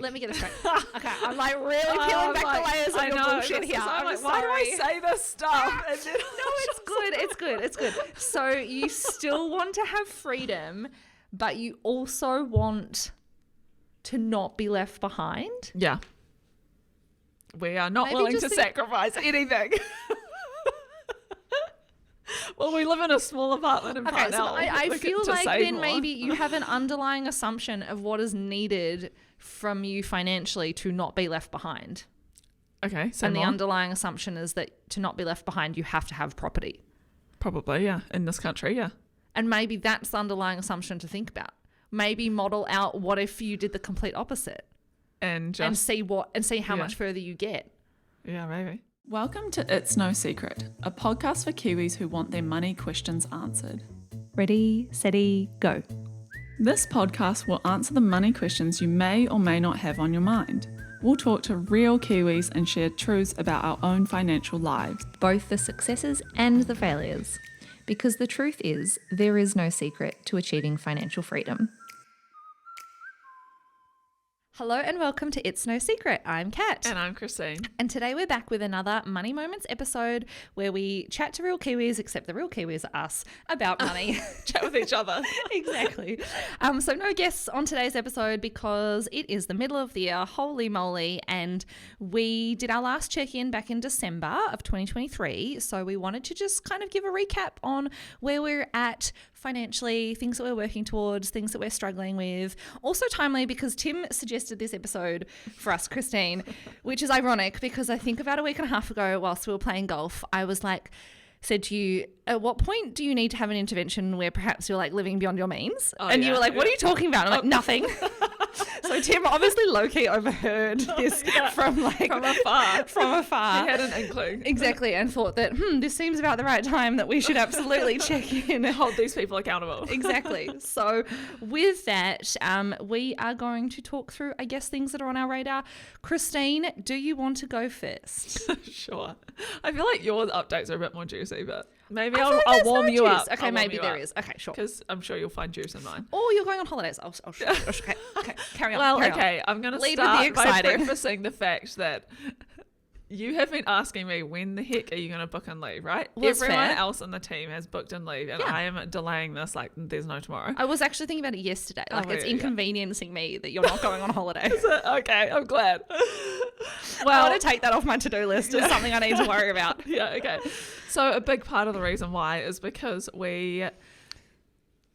let me get this straight. Okay, I'm like really peeling back the layers of your bullshit here. I'm like, why do I say this stuff? And then It's good. So you still want to have freedom, but you also want to not be left behind. Yeah. We are not willing to sacrifice anything. Well, we live in a small apartment in Parnell. So I feel like then maybe you have an underlying assumption of what is needed from you financially to not be left behind. Okay, so the underlying assumption is that to not be left behind, you have to have property. Probably, yeah. In this country, yeah. And maybe that's the underlying assumption to think about. Maybe model out what if you did the complete opposite and see how much further you get. Yeah, maybe. Welcome to It's No Secret, a podcast for Kiwis who want their money questions answered. Ready, steady, go. This podcast will answer the money questions you may or may not have on your mind. We'll talk to real Kiwis and share truths about our own financial lives. Both the successes and the failures. Because the truth is, there is no secret to achieving financial freedom. Hello and welcome to It's No Secret. I'm Kat. And I'm Christine. And today we're back with another Money Moments episode where we chat to real Kiwis, except the real Kiwis are us, about money. Chat with each other. Exactly. So no guests on today's episode because it is the middle of the year, holy moly, and we did our last check-in back in December of 2023. So we wanted to just kind of give a recap on where we're at financially, things that we're working towards, things that we're struggling with. Also timely because Tim suggested this episode for us, Christine, which is ironic because I think about a week and a half ago whilst we were playing golf, I was like, said to you, at what point do you need to have an intervention where perhaps you're like living beyond your means? You were like, what are you talking about? I'm like, nothing. So Tim obviously low-key overheard this from afar. He had an inkling. Exactly, and thought that, this seems about the right time that we should absolutely check in. Hold these people accountable. Exactly. So with that, we are going to talk through, I guess, things that are on our radar. Christine, do you want to go first? Sure. I feel like your updates are a bit more juicy, but maybe I'll warm you up. Okay, maybe there is. Okay, sure. Because I'm sure you'll find juice in mine. Oh, you're going on holidays. Okay, carry on. Well, carry on. I'm going to Lead start with the by exciting. prefacing the fact that you have been asking me when the heck are you going to book and leave, right? Well, Everyone fair. else on the team has booked and leave, and I am delaying this like there's no tomorrow. I was actually thinking about it yesterday. Like, it's inconveniencing me that you're not going on holiday. Okay, I'm glad. Well, I want to take that off my to-do list as something I need to worry about. Yeah, okay. So a big part of the reason why is because we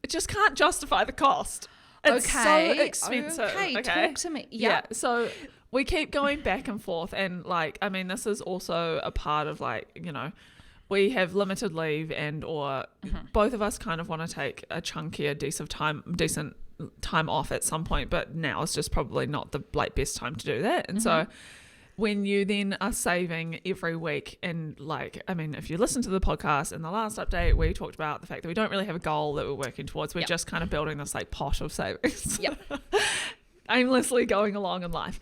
just can't justify the cost. It's so expensive. Okay, talk to me. Yeah. So we keep going back and forth, and like, I mean, this is also a part of like, you know, we have limited leave, and or both of us kind of want to take a chunkier, decent time off at some point, but now is just probably not the like best time to do that. And so when you then are saving every week, and like, I mean, if you listen to the podcast in the last update, we talked about the fact that we don't really have a goal that we're working towards. We're just kind of building this like pot of savings. Yep. Aimlessly going along in life.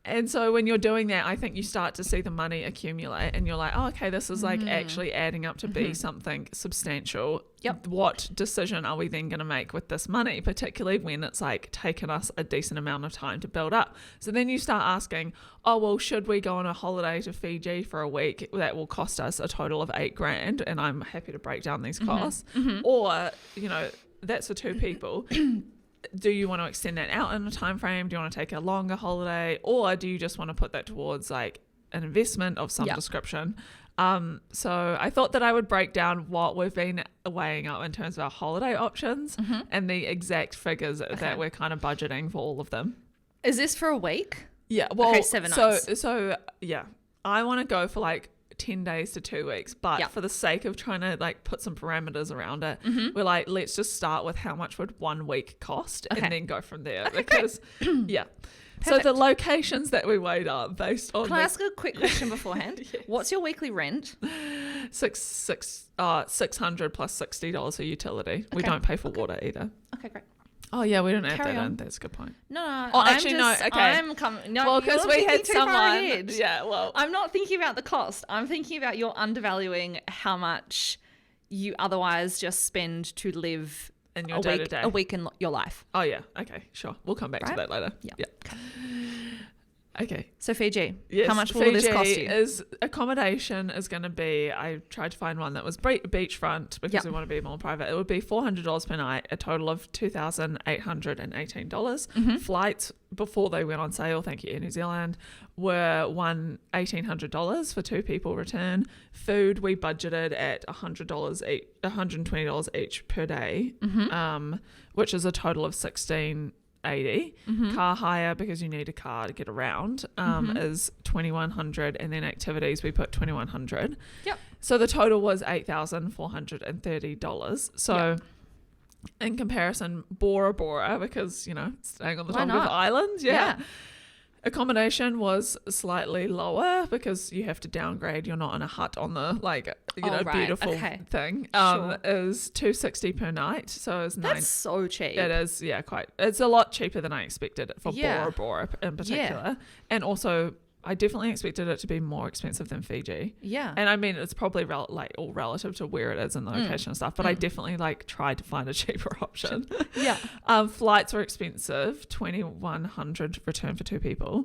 And so when you're doing that, I think you start to see the money accumulate, and you're like, oh, okay, this is like actually adding up to be something substantial. Yep. What decision are we then going to make with this money, particularly when it's like taken us a decent amount of time to build up? So then you start asking, oh, well, should we go on a holiday to Fiji for a week that will cost us a total of $8,000? And I'm happy to break down these costs. Or, you know, that's for two people. Do you want to extend that out in a time frame? Do you want to take a longer holiday, or do you just want to put that towards like an investment of some description? So I thought that I would break down what we've been weighing up in terms of our holiday options and the exact figures that we're kind of budgeting for all of them. Is this for a week? Yeah. Well, okay, 7 nights. So yeah, I want to go for like 10 days to 2 weeks, but for the sake of trying to like put some parameters around it, we're like, let's just start with how much would 1 week cost and then go from there. Because so the locations that we weighed up based on. Can I ask a quick question beforehand? Yes. What's your weekly rent? $600 plus $60 a utility. We don't pay for water either. Okay, great. Oh yeah, we didn't add Carry that on. in. That's a good point. No. Oh, actually, no. Okay. Well, because we had someone. Yeah. Well, I'm not thinking about the cost. I'm thinking about you're undervaluing how much you otherwise just spend to live in your day to day. A week in your life. Oh yeah. Okay. Sure. We'll come back to Right? that later. Yeah. Okay. So Fiji, Yes, how much will this cost you? Is accommodation is going to be, I tried to find one that was beachfront because Yep. we want to be more private. It would be $400 per night, a total of $2,818. Flights before they went on sale, thank you Air New Zealand, were $1,800 for 2 people return. Food we budgeted at $120 each per day, which is a total of $1,680. Car hire, because you need a car to get around, is $2,100, and then activities we put $2,100. Yep. So the total was $8,430. So in comparison, Bora Bora, because staying on the Why top of not? islands, accommodation was slightly lower because you have to downgrade. You're not in a hut on the Right. beautiful Okay. thing. Sure. Is $260 per night, so it's That's so cheap. It is, quite. It's a lot cheaper than I expected for Yeah. Bora Bora in particular, and also I definitely expected it to be more expensive than Fiji. Yeah. And I mean, it's probably all relative to where it is and the location and stuff, but I definitely tried to find a cheaper option. Yeah. Flights were expensive, $2,100 return for 2 people.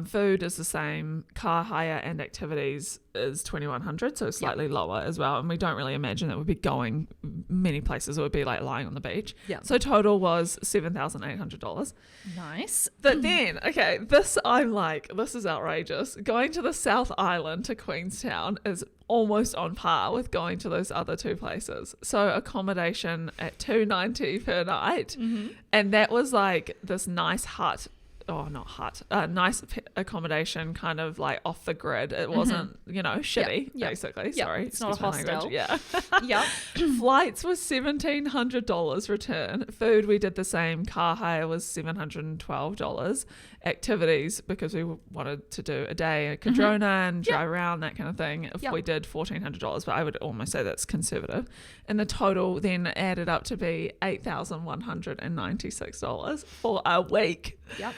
Food is the same. Car hire and activities is $2,100, so slightly lower as well. And we don't really imagine that we'd be going many places. It would be lying on the beach. Yeah. So total was $7,800. Nice. But then, okay, this is outrageous. Going to the South Island to Queenstown is almost on par with going to those other 2 places. So accommodation at $290 per night, and that was this nice hut. Oh, not hut. Nice accommodation, kind of off the grid. It wasn't, shitty, Yep. basically. Yep. Sorry, It's not a excuse my hostel. language. Yeah. Yep. Flights was $1,700 return. Food, we did the same. Car hire was $712. Activities, because we wanted to do a day at Cadrona and drive around, that kind of thing. If we did $1,400, but I would almost say that's conservative. And the total then added up to be $8,196 for a week. Yep.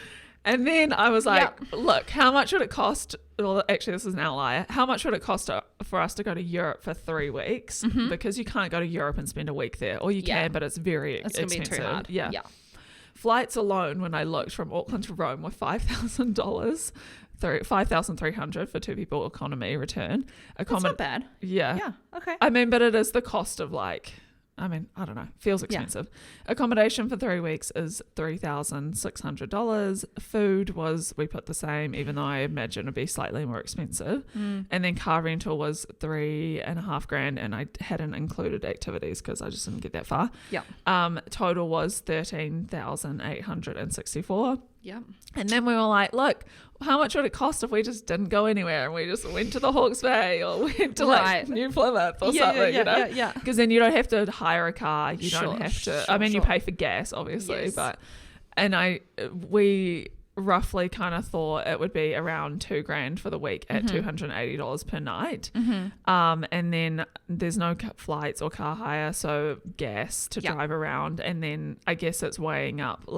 And then I was like, look, how much would it cost? Well, actually, this is an outlier. How much would it cost for us to go to Europe for 3 weeks? Because you can't go to Europe and spend a week there. Or you can, but it's very expensive. It's going to be too hard. Yeah. Flights alone, when I looked from Auckland to Rome, were $5,000. $5,300 for 2 people economy return. That's not bad. Yeah. Yeah. Okay. I mean, but it is the cost of I don't know, feels expensive. Accommodation for 3 weeks is $3,600. Food we put the same, even though I imagine it'd be slightly more expensive. And then car rental was $3,500, and I hadn't included activities because I just didn't get that far. Yeah. Total was $13,864. Yeah. And then we were like, look, how much would it cost if we just didn't go anywhere and we just went to the Hawke's Bay or went to New Plymouth or something, Yeah. Because then you don't have to hire a car. You don't have to. I mean, you pay for gas, obviously, but we roughly kind of thought it would be around $2,000 for the week at $280 per night. And then there's no flights or car hire, so gas to drive around. And then I guess it's weighing up,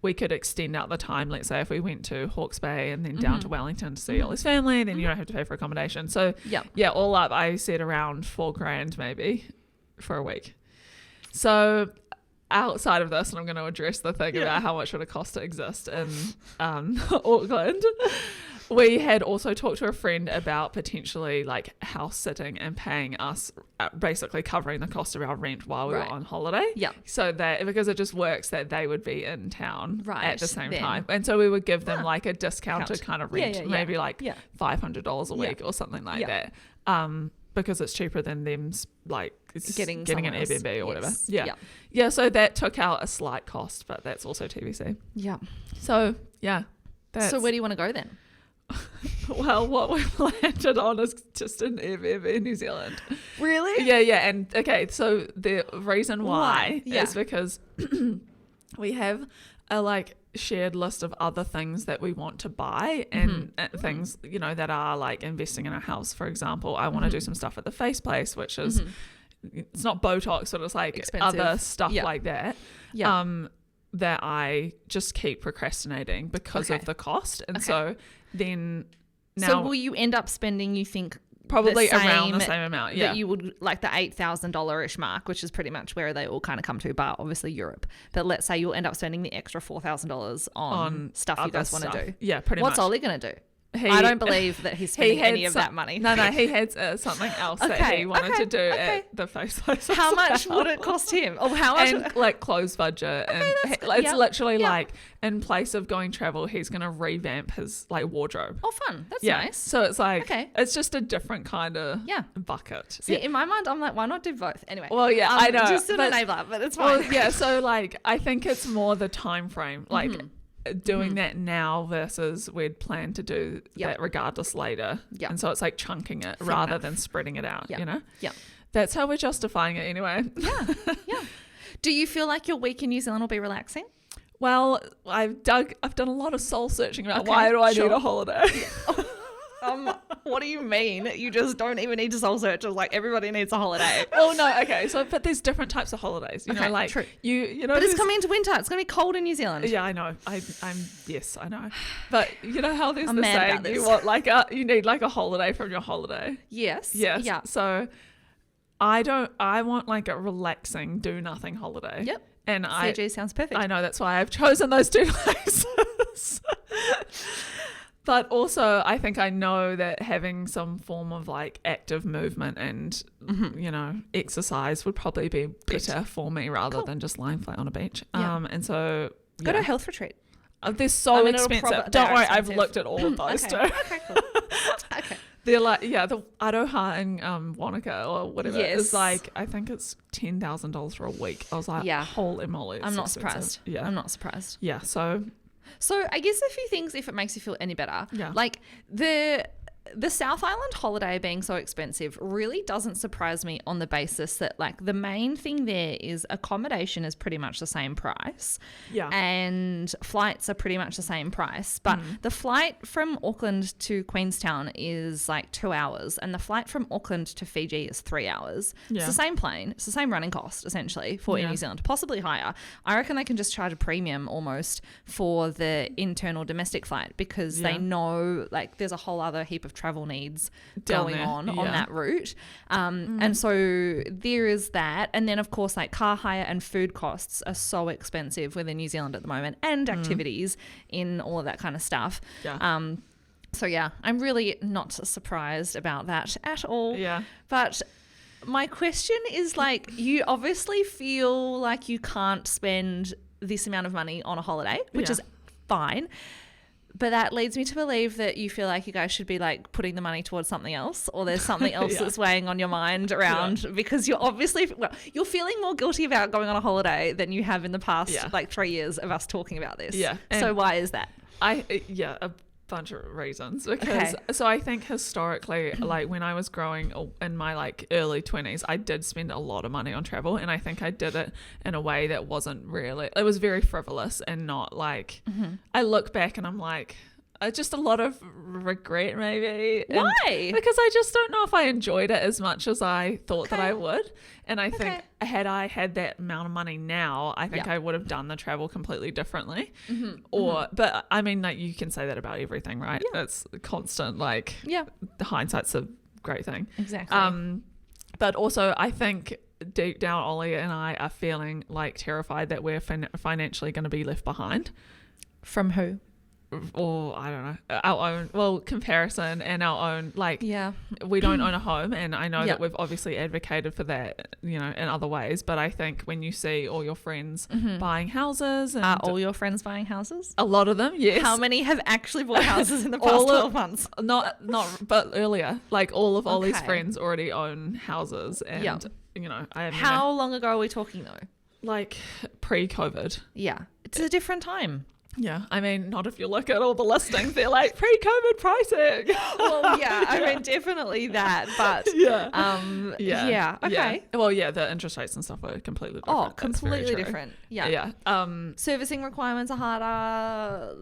we could extend out the time. Let's say if we went to Hawke's Bay and then down to Wellington to see Ollie's family, then you don't have to pay for accommodation. So all up, I said around $4,000 maybe for a week. So outside of this, and I'm going to address the thing about how much would it cost to exist in Auckland, we had also talked to a friend about potentially house sitting and paying us, basically covering the cost of our rent while we were on holiday. Yeah. So that, because it just works that they would be in town at the same then. time. And so we would give them a discounted kind of rent, maybe $500 a week or something like that. Because it's cheaper than them getting an Airbnb or whatever. Yeah. So that took out a slight cost, but that's also TBC. Yeah. So So where do you want to go then? Well, what we've landed on is just an Airbnb in New Zealand. Really? Yeah. And okay, so the reason why is because we have a shared list of other things that we want to buy and things that are investing in a house. For example, I want to do some stuff at the face place, which is it's not Botox, but it's expensive. Other stuff like that. That I just keep procrastinating because of the cost. And so then now, so will you end up spending, you think, Probably around the same amount, yeah. That you would, like the $8,000-ish mark, which is pretty much where they all kind of come to, but obviously Europe. But let's say you'll end up spending the extra $4,000 on stuff you guys want to do. Yeah, pretty much. What's Ollie going to do? I don't believe that he's spending any of that money. No, he had something else that he wanted to do at the face place. How much would it cost him? Or how much? And like clothes budget. And it's literally like in place of going travel, he's going to revamp his like wardrobe. Oh, fun. That's nice. So it's like, it's just a different kind of bucket. See, in my mind, I'm like, why not do both? Anyway. Well, yeah, I know. Just an enabler, but it's fine. Well, yeah, so like, I think it's more the time frame. Like, doing that now versus we'd plan to do that regardless later. Yep. And so it's like chunking it rather than spreading it out, you know? Yeah. That's how we're justifying it anyway. Yeah. Do you feel like your week in New Zealand will be relaxing? Well, I've done a lot of soul searching about why do I need a holiday? What do you mean? You just don't even need to soul search. It's like everybody needs a holiday. Oh no, okay. So, but there's different types of holidays. You know, like true. You know. But it's coming into winter. It's going to be cold in New Zealand. Yeah, I know. Yes, I know. But you know how there's I'm the mad saying about this. you want like you need like a holiday from your holiday. Yes. Yeah. So I want like a relaxing, do nothing holiday. Yep. And Fiji sounds perfect. I know, that's why I've chosen those two places. But also, I think I know that having some form of like active movement and, you know, exercise would probably be better for me rather than just lying flat on a beach. Yeah. And so Go to a health retreat. They're so expensive. Don't worry, I've looked at all of those too. Okay, cool. Okay. They're like, the Aroha in Wanaka or whatever is like, I think it's $10,000 for a week. I was like, holy moly. I'm not surprised. Yeah. I'm not surprised. Yeah. So I guess a few things, if it makes you feel any better. Yeah. Like the South Island holiday being so expensive really doesn't surprise me on the basis that like the main thing there is accommodation is pretty much the same price. Yeah. And flights are pretty much the same price. But the flight from Auckland to Queenstown is like 2 hours and the flight from Auckland to Fiji is 3 hours. Yeah. It's the same plane. It's the same running cost essentially for Air New Zealand, possibly higher. I reckon they can just charge a premium almost for the internal domestic flight because they know like there's a whole other heap of travel needs going on that route. And so there is that. And then of course like car hire and food costs are so expensive within New Zealand at the moment and activities in all of that kind of stuff. Yeah. So yeah, I'm really not surprised about that at all. Yeah. But my question is like, you obviously feel like you can't spend this amount of money on a holiday, which is fine. But that leads me to believe that you feel like you guys should be like putting the money towards something else, or there's something else that's weighing on your mind around because you're obviously, you're feeling more guilty about going on a holiday than you have in the past like 3 years of us talking about this. Yeah. So why is that? A bunch of reasons because so I think historically like when I was growing in my like early 20s I did spend a lot of money on travel and I think I did it in a way that wasn't really, it was very frivolous and not like I look back and I'm like just a lot of regret maybe. Why? Because I just don't know if I enjoyed it as much as I thought that I would. And I think had I had that amount of money now, I think I would have done the travel completely differently. But I mean, like you can say that about everything, right? Yeah. It's constant, like the hindsight's a great thing. Exactly. But also I think deep down Ollie and I are feeling like terrified that we're financially going to be left behind. From who? Or I don't know, our own comparison and our own like we don't own a home and I know that we've obviously advocated for that, you know, in other ways, but I think when you see all your friends buying houses and are all your friends buying houses? A lot of them, yes. How many have actually bought houses in the past 12 months? Not but earlier, like all of Ollie's friends already own houses and you know, how long ago are we talking though? Like pre-COVID. Yeah, it's a different time. Yeah, I mean, not if you look at all the listings, they're like pre-COVID pricing. Well, yeah, I mean, definitely that, but okay. Well, the interest rates and stuff are completely different. Oh, completely different. Yeah. Servicing requirements are harder.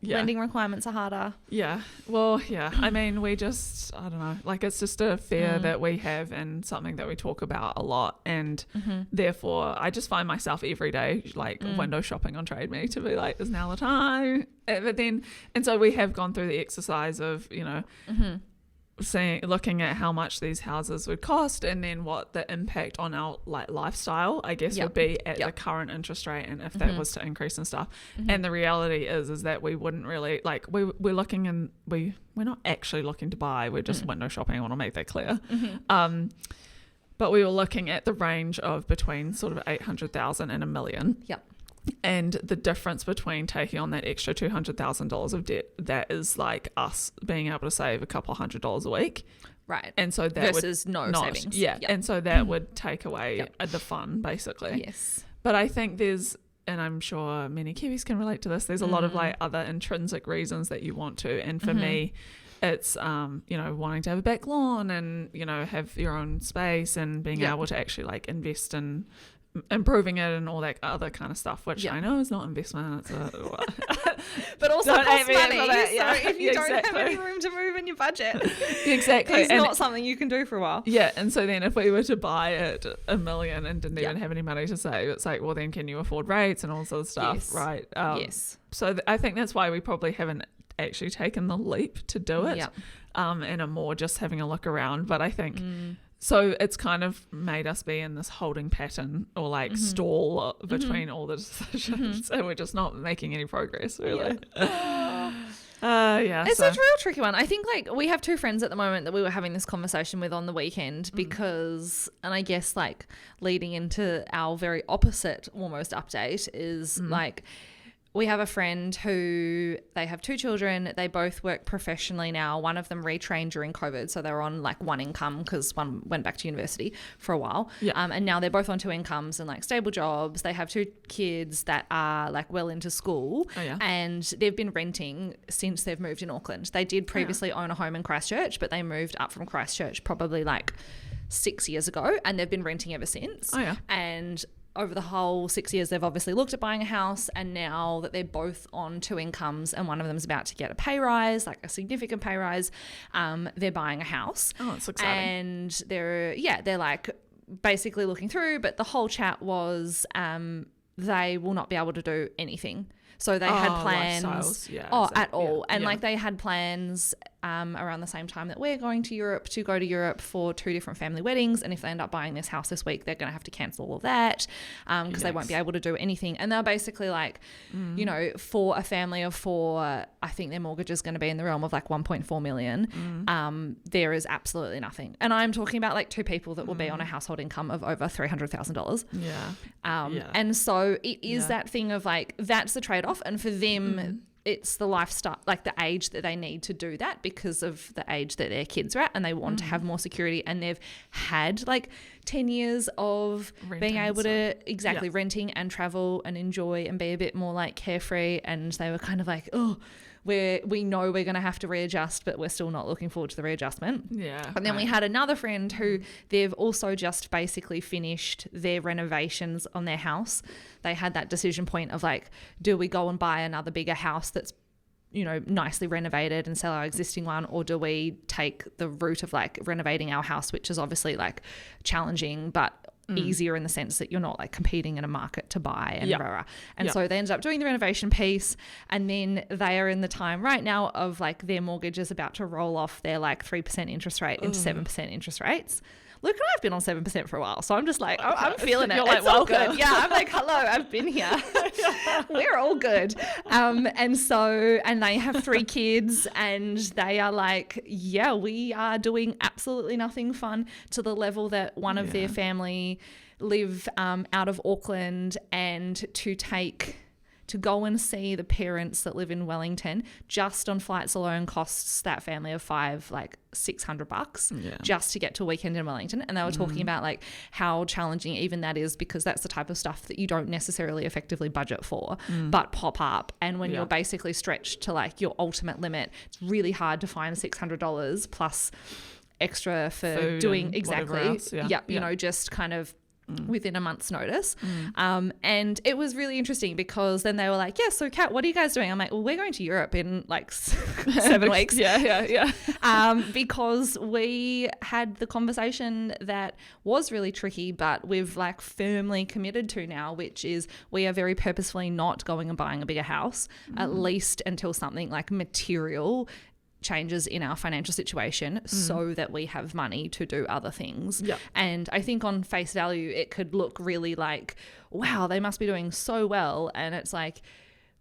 Lending requirements are harder. Yeah. Well, yeah. I mean, we just, I don't know, like it's just a fear that we have and something that we talk about a lot, and therefore, I just find myself every day like window shopping on Trade Me to be like, is now the time? But then, and so we have gone through the exercise of, you know, looking at how much these houses would cost, and then what the impact on our like lifestyle, I guess, would be at the current interest rate, and if that was to increase and stuff. And the reality is that we wouldn't really like we're looking, and we're not actually looking to buy. We're just window shopping. I want to make that clear. But we were looking at the range of between sort of 800,000 and $1 million. Yep. And the difference between taking on that extra $200,000 of debt, that is like us being able to save a couple $100 a week. Right. And so that versus no savings. Yeah. Yep. And so that would take away the fun, basically. Yes. But I think there's, and I'm sure many Kiwis can relate to this, there's a lot of like other intrinsic reasons that you want to. And for me, it's, wanting to have a back lawn and, have your own space and being able to actually like invest in improving it and all that other kind of stuff, which I know is not investment. It's but also costs money. That, so if you don't have any room to move in your budget, exactly, it's not something you can do for a while. Yeah, and so then if we were to buy it $1 million and didn't even have any money to save, it's like, well, then can you afford rates and all sorts of stuff, right? Yes. So I think that's why we probably haven't actually taken the leap to do it, and are more just having a look around. But I think so it's kind of made us be in this holding pattern or like stall between all the decisions, and we're just not making any progress really. It's a real tricky one. I think like we have two friends at the moment that we were having this conversation with on the weekend because, and I guess like leading into our very opposite almost update is like, we have a friend who they have 2 children. They both work professionally now. One of them retrained during COVID, so they were on like one income because one went back to university for a while. And now they're both on 2 incomes and like stable jobs. They have 2 kids that are like well into school, and they've been renting since they've moved in Auckland. They did previously own a home in Christchurch, but they moved up from Christchurch probably like 6 years ago, and they've been renting ever since. And over the whole 6 years, they've obviously looked at buying a house, and now that they're both on 2 incomes and one of them's about to get a pay rise, like a significant pay rise, they're buying a house. Oh, it's exciting. And they're like basically looking through, but the whole chat was they will not be able to do anything. So they had plans at all. And like they had plans around the same time that we're going to Europe to go to Europe for 2 different family weddings. And if they end up buying this house this week, they're going to have to cancel all of that because they won't be able to do anything. And they're basically like, for a family of 4, I think their mortgage is going to be in the realm of like 1.4 million. There is absolutely nothing. And I'm talking about like 2 people that will be on a household income of over $300,000. And so it is that thing of like, that's the trade-off. And for them, it's the lifestyle, like the age that they need to do that because of the age that their kids are at, and they want to have more security. And they've had like 10 years of being able to renting and travel and enjoy and be a bit more like carefree. And they were kind of like, we know we're going to have to readjust, but we're still not looking forward to the readjustment. And then we had another friend who they've also just basically finished their renovations on their house. They had that decision point of like, do we go and buy another bigger house that's, nicely renovated and sell our existing one, or do we take the route of like renovating our house, which is obviously like challenging, but easier in the sense that you're not like competing in a market to buy and and so they ended up doing the renovation piece, and then they are in the time right now of like their mortgage is about to roll off their like 3% interest rate into 7% interest rates. Luke and I have been on 7% for a while, so I'm just like, I'm feeling it. Like, it's all good. Yeah, I'm like, hello, I've been here. We're all good. And they have 3 kids, and they are like, we are doing absolutely nothing fun, to the level that one of their family live out of Auckland, and to go and see the parents that live in Wellington just on flights alone costs that family of 5 like $600 just to get to a weekend in Wellington. And they were talking about like how challenging even that is, because that's the type of stuff that you don't necessarily effectively budget for but pop up. And when you're basically stretched to like your ultimate limit, it's really hard to find $600 plus extra for food doing else, just kind of within a month's notice. And it was really interesting because then they were like, so Kat, what are you guys doing? I'm like, well, we're going to Europe in like 7 weeks. Because we had the conversation that was really tricky, but we've like firmly committed to now, which is we are very purposefully not going and buying a bigger house, at least until something like material changes in our financial situation so that we have money to do other things. Yep. And I think on face value, it could look really like, wow, they must be doing so well. And it's like,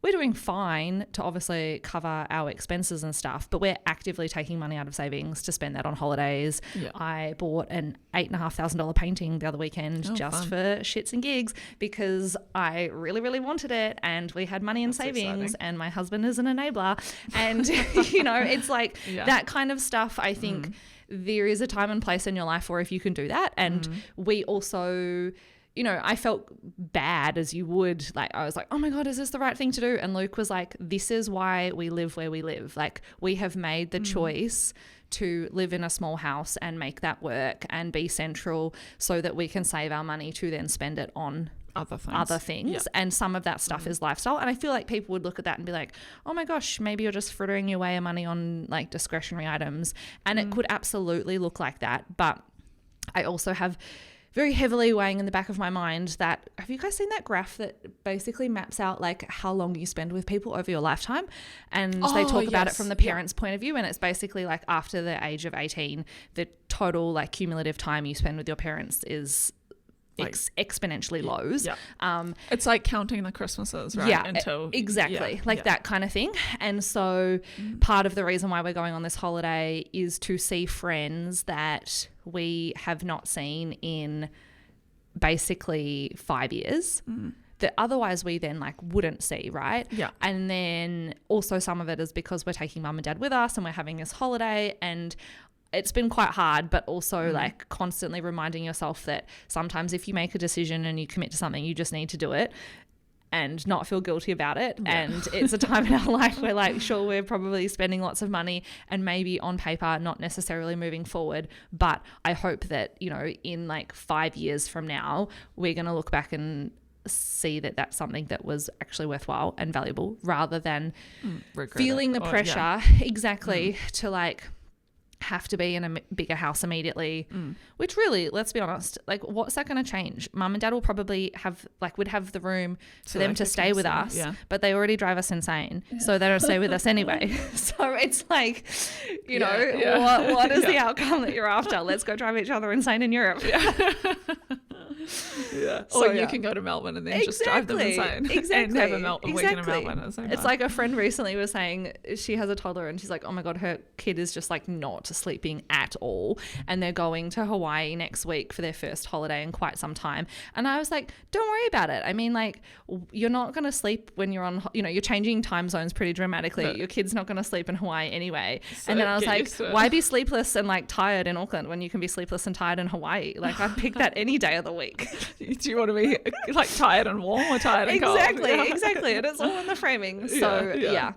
we're doing fine to obviously cover our expenses and stuff, but we're actively taking money out of savings to spend that on holidays. Yeah. I bought an $8,500 painting the other weekend Oh, just fun. for shits and gigs because I really, really wanted it, and we had money in That's savings, exciting. and my husband is an enabler. And, you know, it's like Yeah. that kind of stuff. I think there is a time and place in your life where if you can do that. And we also, you know, I felt bad as you would. Like, I was like, oh my God, is this the right thing to do? And Luke was like, this is why we live where we live. Like, we have made the choice to live in a small house and make that work and be central so that we can save our money to then spend it on other things. Yeah. And some of that stuff is lifestyle. And I feel like people would look at that and be like, oh my gosh, maybe you're just frittering your way of money on like discretionary items. And it could absolutely look like that. But I also have very heavily weighing in the back of my mind that, have you guys seen that graph that basically maps out like how long you spend with people over your lifetime? And they talk about it yes. from the parents' point of view. And it's basically like after the age of 18, the total like cumulative time you spend with your parents is Like- exponentially lows. Yeah. It's like counting the Christmases, right? Yeah, Until exactly. yeah, Like yeah. that kind of thing. And so part of the reason why we're going on this holiday is to see friends that we have not seen in basically 5 years. That otherwise we then like wouldn't see, right? Yeah. And then also some of it is because we're taking mum and dad with us and we're having this holiday, and it's been quite hard, but also like constantly reminding yourself that sometimes if you make a decision and you commit to something, you just need to do it and not feel guilty about it. Yeah. And it's a time in our life where like, sure, we're probably spending lots of money and maybe on paper not necessarily moving forward, but I hope that, you know, in like 5 years from now, we're going to look back and see that that's something that was actually worthwhile and valuable, rather than Regret feeling it. the Or- pressure yeah. exactly to like have to be in a bigger house immediately, which really, let's be honest, like what's that going to change? Mum and dad will probably have like would have the room for So them they to could stay come with see, us, yeah. but they already drive us insane, so they don't stay with us anyway. So it's like, you know, yeah. what is the Yeah. outcome that you're after? Let's go drive each other insane in Europe. Yeah. So, Or yeah. you can go to Melbourne and then just drive them insane. Exactly. And have a week in Melbourne at the same It's time. like a friend recently was saying she has a toddler and she's like, oh my God, her kid is just like not sleeping at all. And they're going to Hawaii next week for their first holiday in quite some time. And I was like, don't worry about it. I mean, like, you're not going to sleep when you're on, you know, you're changing time zones pretty dramatically. No. Your kid's not going to sleep in Hawaii anyway. So and then I was get like, used to it. why be sleepless and like tired in Auckland when you can be sleepless and tired in Hawaii? Like, I'd pick that any day of the week. Do you want to be like tired and warm or tired and cold? Exactly, Yeah. exactly. And it's all in the framing. So, Yeah, yeah. yeah.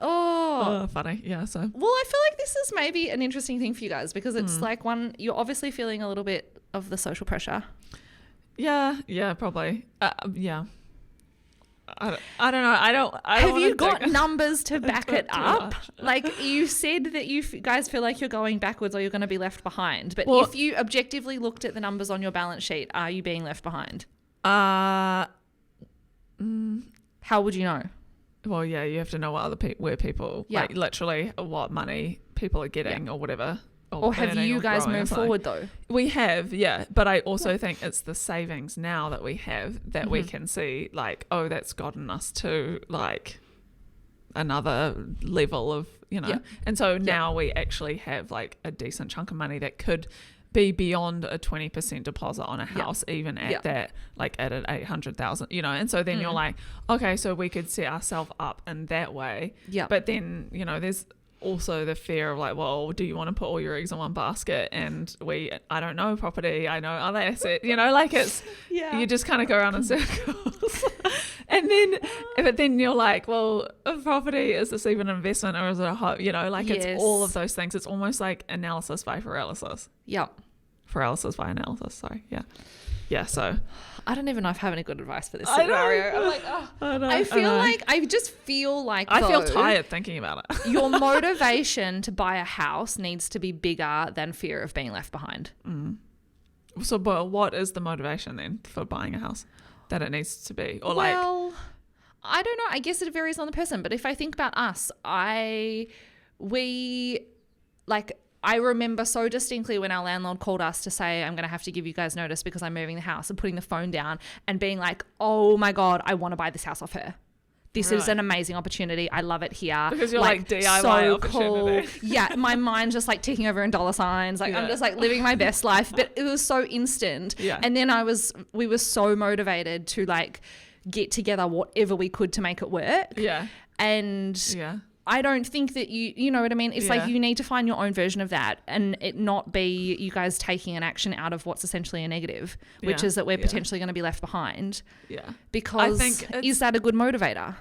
Oh. Oh, funny. Yeah. So Well, I feel like this is maybe an interesting thing for you guys because it's like one, you're obviously feeling a little bit of the social pressure. yeah, probably. Yeah. I don't know. I don't Have wanna you got dig- numbers to back it too up? much. Like you said that you guys feel like you're going backwards or you're going to be left behind. But Well- if you objectively looked at the numbers on your balance sheet, are you being left behind? Uh, How would you know? well, yeah, you have to know what other where people, Yeah. like literally what money people are getting or whatever. Or have earning you or guys growing or moved something. forward though? We have, yeah. But I also think it's the savings now that we have that we Mm-hmm. can see, like, oh, that's gotten us to like another level of, you know. Yeah. And so now we actually have like a decent chunk of money that could be beyond a 20% deposit on a house, even at Yeah. that, like at an 800,000, you know. And so then you're like, okay, so we could set ourselves up in that way. Yeah. But then, you know, there's also the fear of like, well, do you want to put all your eggs in one basket? And I don't know property, I know other asset, you know, like it's, you just kind of go around in circles. And then, but then you're like, well, a property, is this even an investment or is it a home? You know, like it's all of those things. It's almost like analysis by paralysis. Yep. Paralysis by analysis, sorry. Yeah. Yeah, so. I don't even know if I have any good advice for this I know. scenario. I'm like, oh. I know, I feel know. like, I just feel like I feel though, tired thinking about it. your motivation to buy a house needs to be bigger than fear of being left behind. So, but what is the motivation then for buying a house that it needs to be? Or Well, I don't know. I guess it varies on the person. But if I think about us, I remember so distinctly when our landlord called us to say, I'm going to have to give you guys notice because I'm moving the house, and putting the phone down and being like, oh my God, I want to buy this house off her. This is an amazing opportunity. I love it here. Because you're like DIY opportunity. Cool. Yeah, my mind's just like ticking over in dollar signs. Like I'm just like living my best life. But it was so instant. Yeah. And then we were so motivated to like get together whatever we could to make it work. Yeah. And I don't think that you know what I mean? It's like you need to find your own version of that, and it not be you guys taking an action out of what's essentially a negative, which is that we're potentially going to be left behind. Yeah. Because is that a good motivator?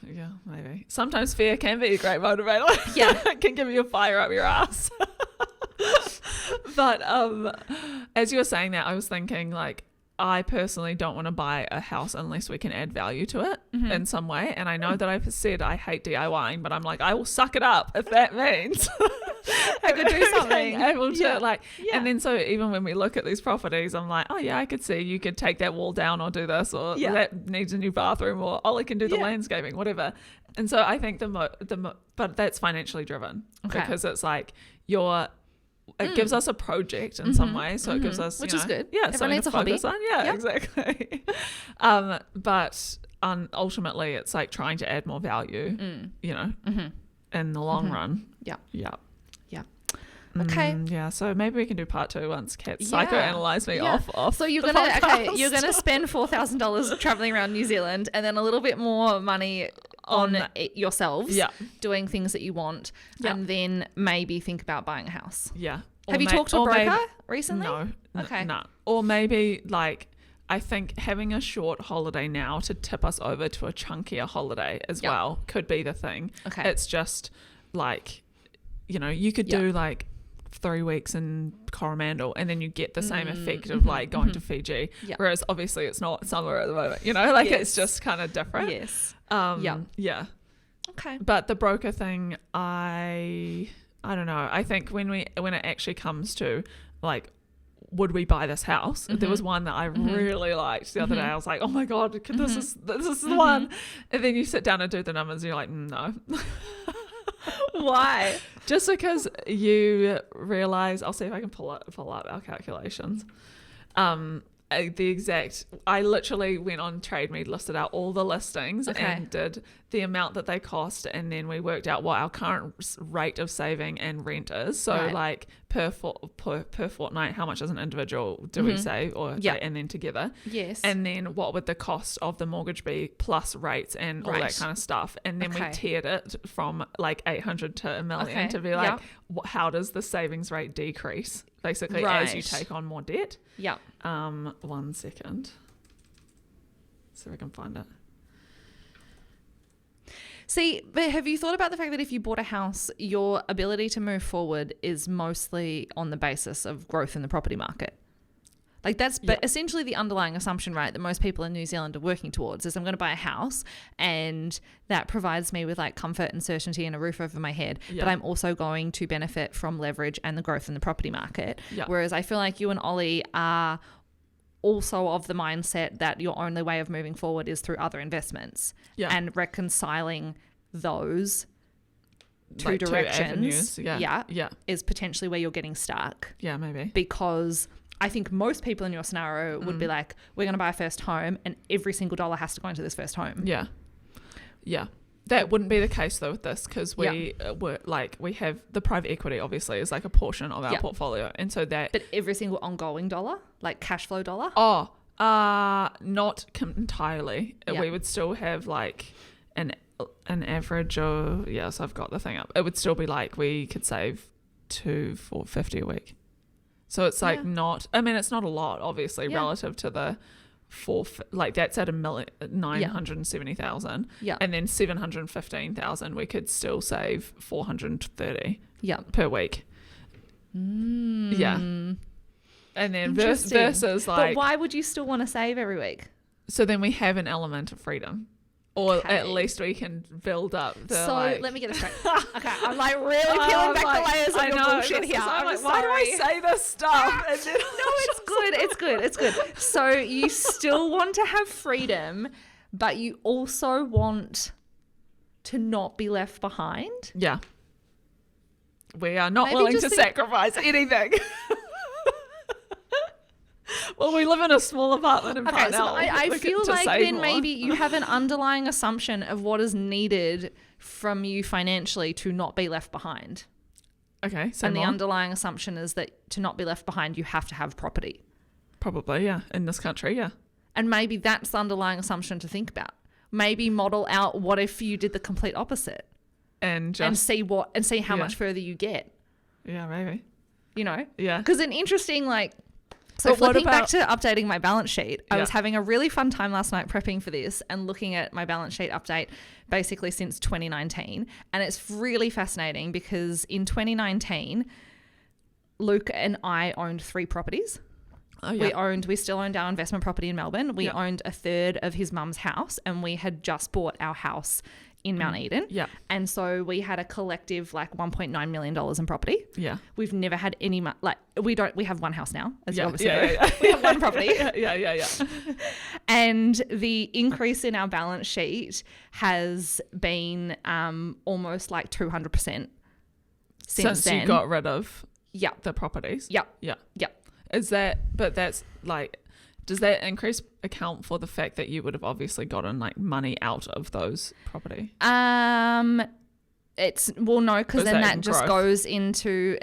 Yeah, maybe. Sometimes fear can be a great motivator. Yeah. It can give you a fire up your ass. But as you were saying that, I was thinking like, I personally don't want to buy a house unless we can add value to it in some way. And I know that I've said I hate DIYing, but I'm like, I will suck it up if that means I could do something. Able to And then so even when we look at these properties, I'm like, oh yeah, I could see you could take that wall down or do this, or that needs a new bathroom, or Ollie can do the landscaping, whatever. And so I think but that's financially driven because it's like it gives us a project in some way, so it gives us, which is good. Yeah, everyone needs a hobby. Yeah, exactly. But ultimately, it's like trying to add more value, in the long run. Yeah. Yeah. Yeah. Okay. Yeah. So maybe we can do part 2 once Kat psychoanalyze me off. So you're gonna spend $4,000 traveling around New Zealand, and then a little bit more money on yourselves, doing things that you want, and then maybe think about buying a house. Yeah. Have you talked to a broker recently? No. Okay. No. Or maybe like, I think having a short holiday now to tip us over to a chunkier holiday as well could be the thing. Okay. It's just like, you could do like 3 weeks in Coromandel and then you get the same effect of like going to Fiji. Whereas obviously it's not summer at the moment, it's just kind of different. Yes. Yeah. Okay. But the broker thing, I don't know. I think when it actually comes to like, would we buy this house? There was one that I really liked the other day. I was like, oh my God, this is the one. And then you sit down and do the numbers and you're like, no. Why? Just because you realize, I'll see if I can pull up our calculations. I literally went on Trade Me, listed out all the listings and did the amount that they cost, and then we worked out what our current rate of saving and rent is. So like per fortnight, how much as an individual do we save, or and then together? Yes. And then what would the cost of the mortgage be plus rates and all that kind of stuff? And then we tiered it from like 800 to $1 million to be like, how does the savings rate decrease basically as you take on more debt? Yeah. 1 second. See if I can find it. See, but have you thought about the fact that if you bought a house, your ability to move forward is mostly on the basis of growth in the property market? Like that's but essentially the underlying assumption, right, that most people in New Zealand are working towards is I'm going to buy a house and that provides me with like comfort and certainty and a roof over my head. But I'm also going to benefit from leverage and the growth in the property market. Whereas I feel like you and Ollie are also of the mindset that your only way of moving forward is through other investments and reconciling those two like directions. 2 avenues. Is potentially where you're getting stuck. Yeah, maybe. Because I think most people in your scenario would be like, we're going to buy a first home and every single dollar has to go into this first home. Yeah. Yeah. That wouldn't be the case though with this because we we have the private equity obviously is like a portion of our portfolio, and so that. But every single ongoing dollar, like cash flow dollar. Not entirely. We would still have like an average of so I've got the thing up. It would still be like we could save $250 a week. So it's like not. I mean, it's not a lot obviously relative to the. That's at $970,000 and then 715,000 we could still save 430 per week. And then versus like, but why would you still want to save every week? So then we have an element of freedom, or at least we can build up let me get this straight. Okay, I'm like really peeling back the layers of your bullshit here. I'm like, why do I say this stuff? And then it's good. So you still want to have freedom, but you also want to not be left behind. Yeah. We are not Maybe willing to just sacrifice anything. Well, we live in a small apartment in Okay, Parnell. so I We feel get to like save then more. maybe you have an underlying assumption of what is needed from you financially to not be left behind. Okay, so And the more? underlying assumption is that to not be left behind, you have to have property. Probably, yeah. In this country, yeah. And maybe that's the underlying assumption to think about. Maybe model out what if you did the complete opposite And and just, see how yeah. much further you get, yeah, maybe. you know? Yeah. Because an interesting, so But what flipping back about- to updating my balance sheet, I was Yeah. having a really fun time last night prepping for this and looking at my balance sheet update basically since 2019. And it's really fascinating because in 2019, Luke and I owned 3 properties. Oh, yeah. We still owned our investment property in Melbourne. We Yeah. owned a third of his mum's house, and we had just bought our house in Mount Eden. Yeah. And so we had a collective $1.9 million in property. Yeah. We've never had any we have one house now, as you Yeah, obviously yeah, know. yeah, yeah. We have one property. Yeah. And the increase in our balance sheet has been almost 200% since then. you got rid of Yeah. the properties. Yeah. Yeah. Yeah. Is that, but that's does that increase account for the fact that you would have obviously gotten money out of those property? It's no, because Is then that that just growth? goes into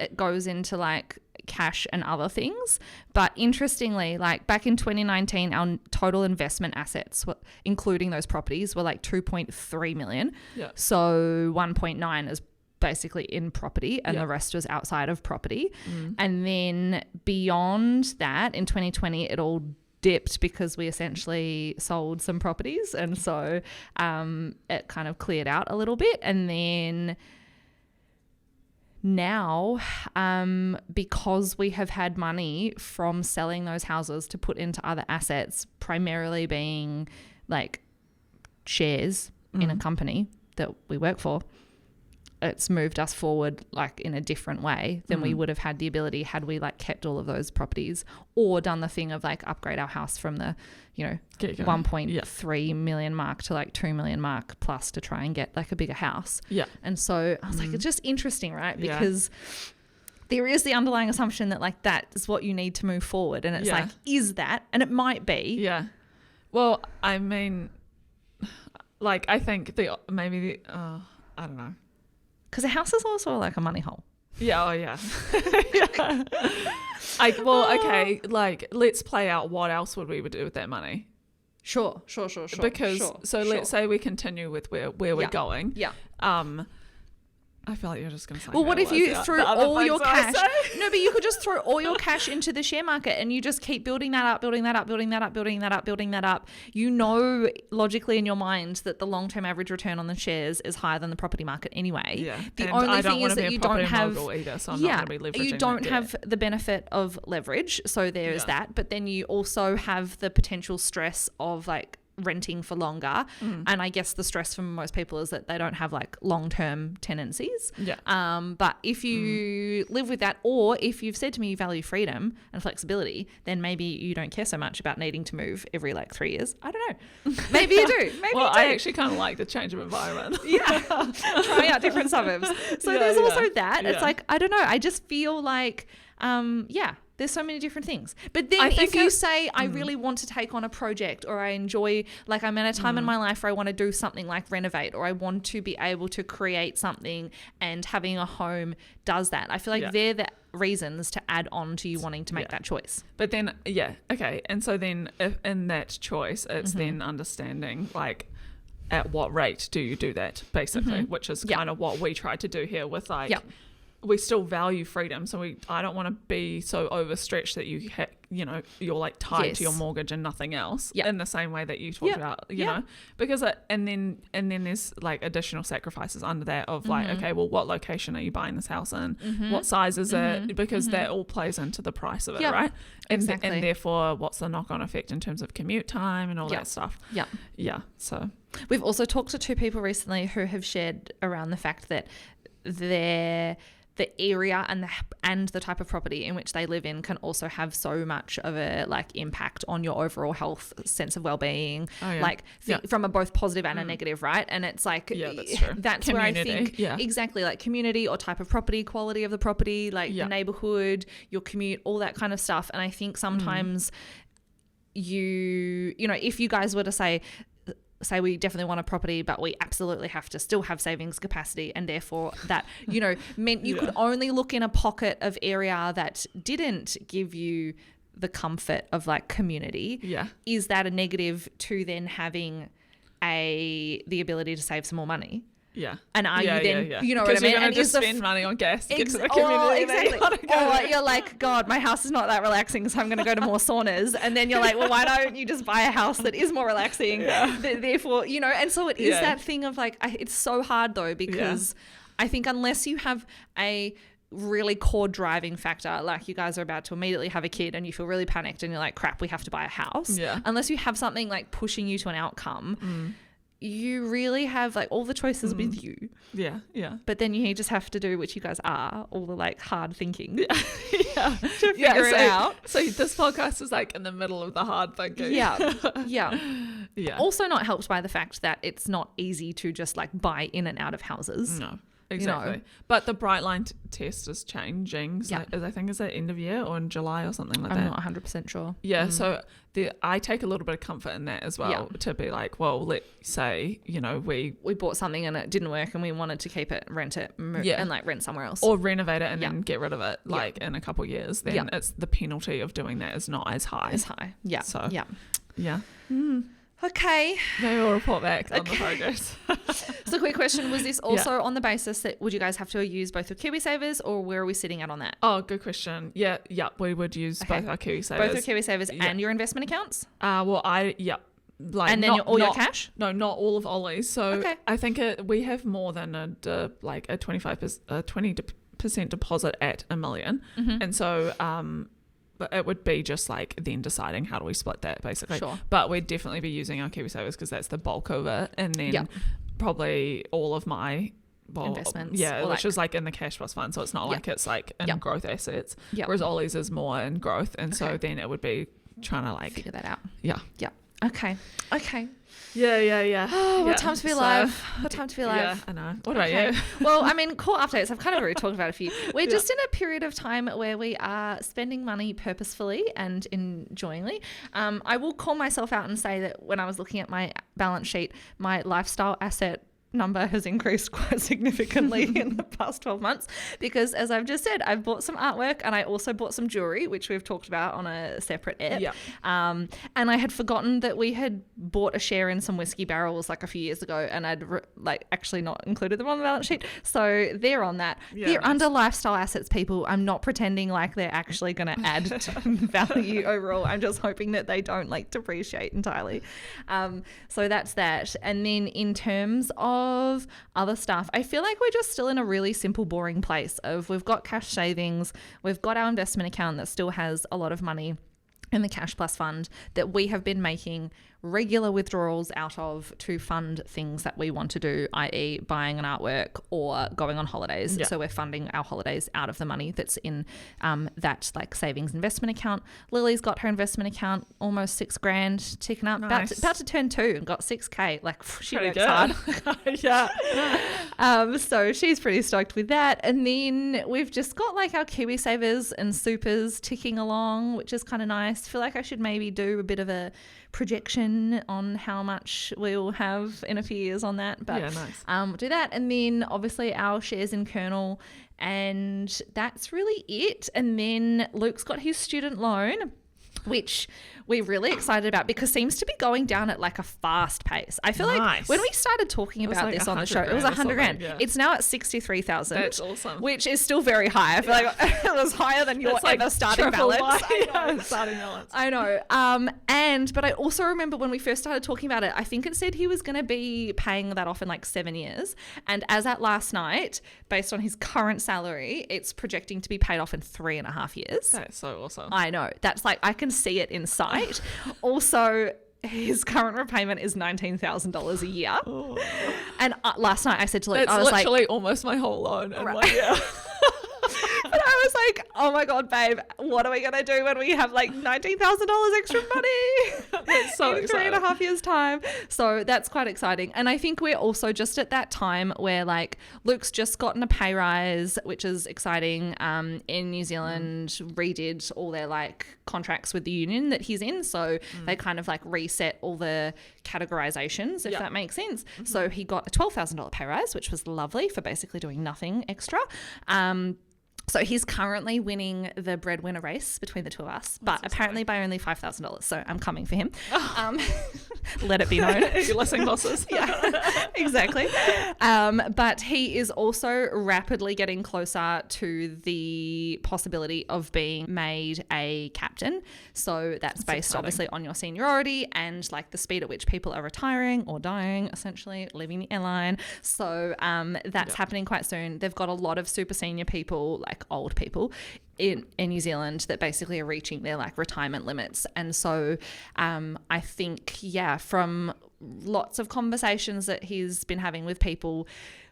cash and other things. But interestingly, back in 2019, our total investment assets, including those properties, were 2.3 million. Yeah. So 1.9 is basically in property, and Yeah. the rest was outside of property. And then beyond that, in 2020, it all dipped because we essentially sold some properties, and so it kind of cleared out a little bit. And then now, because we have had money from selling those houses to put into other assets, primarily being shares in a company that we work for, it's moved us forward in a different way than we would have had the ability had we kept all of those properties or done the thing of upgrade our house from the Get going. 1.3 million mark to 2 million mark plus to try and get a bigger house. Yeah. And so I was it's just interesting, right? Yeah. Because there is the underlying assumption that that is what you need to move forward, and it's Yeah. is that? And it might be. Yeah. Well, I mean, I think I don't know. Because a house is also a money hole. Yeah, oh yeah. Yeah. Okay, let's play out what else would do with that money. Sure. Because sure. let's say we continue with where we're going. Yeah. I feel like you're just going to say. Well, what if you threw all your cash? Say. No, but you could just throw all your cash into the share market and you just keep building that up. You know logically in your mind that the long-term average return on the shares is higher than the property market anyway. Yeah. The And only I don't thing want is to be that a you don't property have mogul either, so I'm not going to be leveraging you don't that have debt. the benefit of leverage, so there's Yeah. that. But then you also have the potential stress of renting for longer, and I guess the stress for most people is that they don't have long-term tenancies. Yeah. But if you live with that, or if you've said to me you value freedom and flexibility, then maybe you don't care so much about needing to move every 3 years. I don't know. Maybe you do. Maybe Well, you do. I actually kind of like the change of environment. Yeah, trying out different suburbs. So Yeah, there's yeah. also that. It's Yeah. I don't know. I just feel there's so many different things. But then I think if you say, I really want to take on a project, or I enjoy, I'm at a time in my life where I want to do something like renovate, or I want to be able to create something, and having a home does that. I feel like Yeah. they're the reasons to add on to you wanting to make that choice. But then, yeah, okay. And so then if in that choice, it's then understanding at what rate do you do that, basically, which is Yeah. kind of what we try to do here with Yeah. we still value freedom. So I don't want to be so overstretched that you're tied Yes. to your mortgage and nothing else Yeah. in the same way that you talked Yeah. about, you Yeah. know, because and then there's additional sacrifices under that of okay, well, what location are you buying this house in? What size is it? Because that all plays into the price of it, Yeah. right? And, Exactly. and therefore, what's the knock-on effect in terms of commute time and all Yeah. that stuff? Yeah. Yeah. So We've also talked to 2 people recently who have shared around the fact that their the area and the type of property in which they live in can also have so much of a like impact on your overall health, sense of well-being, like from a both positive and a negative, right? And it's like that's true. That's Community, where I think exactly, like community or type of property, quality of the property, like the neighborhood, your commute, all that kind of stuff. And I think sometimes you know, if you guys were to say we definitely want a property, but we absolutely have to still have savings capacity, and therefore that, you know, meant you could only look in a pocket of area that didn't give you the comfort of like community. Is that a negative to then having the ability to save some more money? And are you then, you know what I mean? You're going to just spend money on gas to get to the community. Exactly. Or you're like, God, my house is not that relaxing, so I'm going to go to more saunas. And then you're like, well, why don't you just buy a house that is more relaxing? Therefore, you know, and so it is that thing of like, it's so hard though, because I think unless you have a really core driving factor, like you guys are about to immediately have a kid and you feel really panicked and you're like, crap, we have to buy a house. Unless you have something like pushing you to an outcome, you really have like all the choices with you. But then you just have to do, which you guys are, all the like hard thinking to figure it out. So this podcast is like in the middle of the hard thinking. Also not helped by the fact that it's not easy to just like buy in and out of houses. No. Exactly. You know? But the bright line test is changing. So I think it's at end of year or in July or something like that. I'm not 100% sure. So I take a little bit of comfort in that as well, to be like, well, let's say, you know, we bought something and it didn't work and we wanted to keep it, rent it, and like rent somewhere else. Or renovate it and then get rid of it like in a couple of years. Then it's the penalty of doing that is not as high. So Okay. Maybe we'll report back on the progress. So quick question, was this also on the basis that would you guys have to use both your KiwiSavers, or where are we sitting at on that? Oh, good question. Yeah, we would use both our KiwiSavers. Both your KiwiSavers and your investment accounts? Like, and then your cash? No, not all of Ollie's. So I think we have more than a 20% deposit at $1 million. And so it would be just like then deciding how do we split that basically. But we'd definitely be using our KiwiSavers because that's the bulk of it, and then probably all of my investments, which is like in the cash plus fund, so it's not like it's like in growth assets, whereas Ollie's is more in growth, and so then it would be trying to like figure that out. Okay. Oh, what time to be alive? What time to be alive? Yeah, I know. What about you? Well, I mean, core updates. I've kind of already talked about a few. We're just in a period of time where we are spending money purposefully and enjoyingly. I will call myself out and say that when I was looking at my balance sheet, my lifestyle asset number has increased quite significantly in the past 12 months because, as I've just said, I've bought some artwork and I also bought some jewelry, which we've talked about on a separate app. And I had forgotten that we had bought a share in some whiskey barrels like a few years ago, and I'd actually not included them on the balance sheet, so they're on that. They're under lifestyle assets, people. I'm not pretending like they're actually going to add to value overall. I'm just hoping that they don't like depreciate entirely. So that's that. And then in terms of other stuff, I feel like we're just still in a really simple, boring place of we've got cash savings, we've got our investment account that still has a lot of money in the cash plus fund that we have been making regular withdrawals out of to fund things that we want to do, i.e. buying an artwork or going on holidays. So we're funding our holidays out of the money that's in that like savings investment account. Lily's got her investment account almost $6,000 ticking up, about to turn 2 and got $6,000. Like she works hard. So she's pretty stoked with that. And then we've just got like our KiwiSavers and supers ticking along, which is kind of nice. I feel like I should maybe do a bit of a projection on how much we'll have in a few years on that, but we'll do that. And then obviously our shares in Kernel, and that's really it. And then Luke's got his student loan, which we're really excited about because seems to be going down at like a fast pace. I feel like when we started talking about this on the show, it was $100,000. It's now at 63,000. That's awesome. Which is still very high. I feel like it was higher than your ever starting balance. Starting balance. I know. But I also remember when we first started talking about it, I think it said he was going to be paying that off in like 7 years. And as at last night, based on his current salary, it's projecting to be paid off in 3.5 years. That's so awesome. I know. That's like, I can see it in sight. Also, his current repayment is $19,000 a year. And last night I said to Luke, I was literally almost my whole loan in 1 year. I was like, oh my God, babe, what are we going to do when we have like $19,000 extra money That's so in exciting. 3.5 years' time? So that's quite exciting. And I think we're also just at that time where like Luke's just gotten a pay rise, which is exciting. In New Zealand, redid all their like contracts with the union that he's in. So they kind of like reset all the categorizations, if that makes sense. So he got a $12,000 pay rise, which was lovely for basically doing nothing extra. So he's currently winning the breadwinner race between the two of us, but apparently by only $5,000. So I'm coming for him. Let it be known. You're listening, bosses. Yeah, exactly. But he is also rapidly getting closer to the possibility of being made a captain. So that's based exciting. obviously on your seniority and like the speed at which people are retiring or dying, essentially leaving the airline. So that's happening quite soon. They've got a lot of super senior people, like old people in New Zealand, that basically are reaching their like retirement limits. And so I think, from lots of conversations that he's been having with people,